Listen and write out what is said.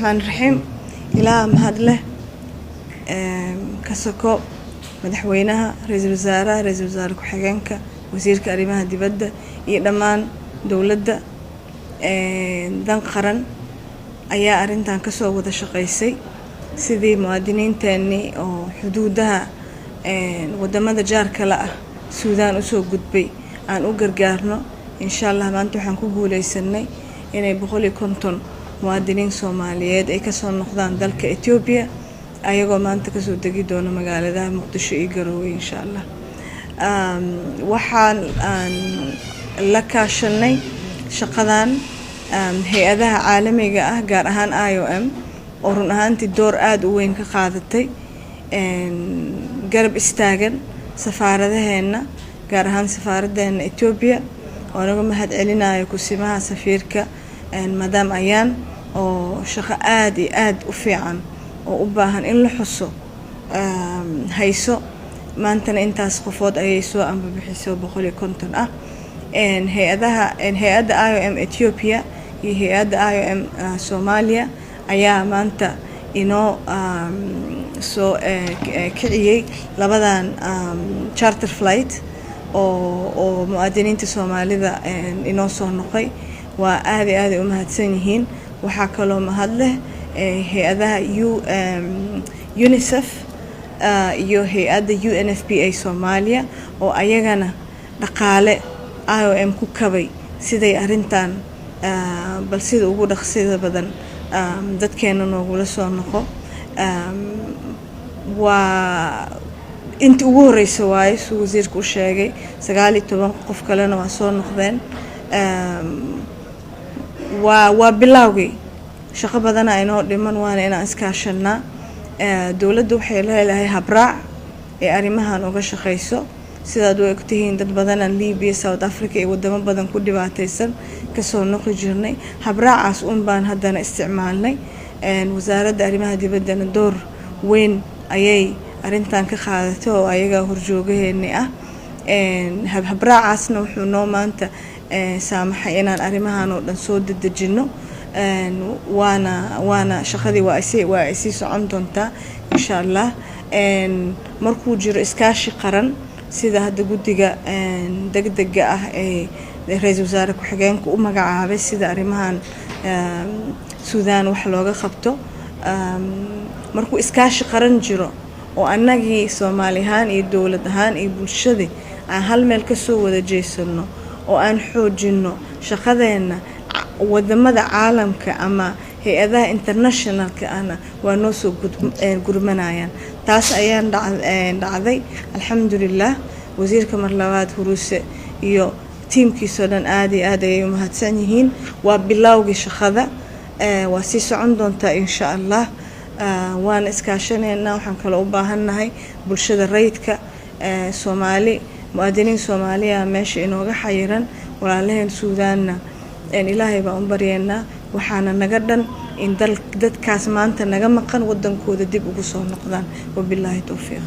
الرحمن الرحيم إلى مهدله كسكو مدحوينها رئيس الوزراء كحجانك وزير كريمها دبدة يدمان دولة دان قرن أيها أرنتان كسو وذا شقيسي سيدي مواطنين تاني أو حدودها ودمada jaarka la ah Suudaan u soo gudbay aan u gargaarno insha Allah maanta waxaan ku guuleysanay inay 150 muwaadiniin Soomaaliyeed ay ka soo noqdaan dalka Ethiopia ayagoo maanta ka soo degi doona magaalada Muqdisho iyo Garowe insha Allah waxaan la kaashanay shaqadan hay'adaha caalamiga ah gaar ahaan IOM oo run ahaantii door aad u weyn ka qaadatay garab istaagan safaaradaheena gaar ahaan safaaradeena Ethiopia oo naga mahad celinayo kusimaha safiirka madam ayaan oo shaqo aad iyo aad u fiican oo u baahan in la xuso hayso maantana intaas qofood ayay soo anbabixiso 150 ah hay'adda IOM Ethiopia iyo hay'adda IOM Soomaaliya ayaa maanta inoo soo kiciyay labadan charter flight oo muwaadiniinta Soomaalida inoo soo noqay waa aad iyo aad u mahadsan yihiin waxa kale oo mahad leh hay'adaha UNICEF iyo hay'adda UNFPA Soomaaliya oo ayagana dhaqaale IOM ku kabay siday arintan bal sida ugu dhaqsiga badan dadkeena noogula soo noqo waa inta ugu horeysa waay wasiirku u sheegay 19 qof kalena waa soo noqdeen waa bilowgay shaqo badan aynoo dhiman waana inaan iskaashanaa dawladdu waxay leedahay habraac ee arrimahan uga shaqeyso sidaad u ogtihiin dad badan Liibiya South Africa iyo wadamo badan ku dhibaataysan ka soo noqi jirnay habraacaas baan haddana isticmaalnay wasaaradda arrimaha dibadda door weyn ayay arintan ka qaadatay oo ayaga horjoogaheena ah habraacaasna wuxuu noo maanta saamaxay inaan arrimahan oo dhan soo dedejino waana shaqadii waa ay sii socon doontaa insha Allah markuu jiro iskaashi qaran sida hadda guddiga degdega ah ee ra'iisul wasaare ku-xigeenka u magacaabay sida arrimahan Suudaan wax looga qabto markuu iskaashi qaran jiro oo annagii Soomaalihaan iyo dawlad ahaan iyo bulshada aan hal meel ka soo wada jeesano oo aan xoojino shaqadeena wadamada caalamka ama hay'adaha internationalka ana waa noo soo gurmanayaan taas ayaan dhacday alxamdulillah wasiirka marlabaad Huruuse iyo tiimkiisa dhan aad iyo aad ay u mahadsan yihiin waa bilowgii shaqada waa sii socon doontaa insha Allah waan iskaashaneena waxaan kale u baahanahay bulshada rayidka Soomaali muwaadiniin Soomaaliya meesha inooga xayiran walaalaheen Suudaanna ilaahay baan u baryeena waxaana naga dhan in dadkaas maanta naga maqan wadankooda dib ugu soo noqdaan wabillahi tawfiiq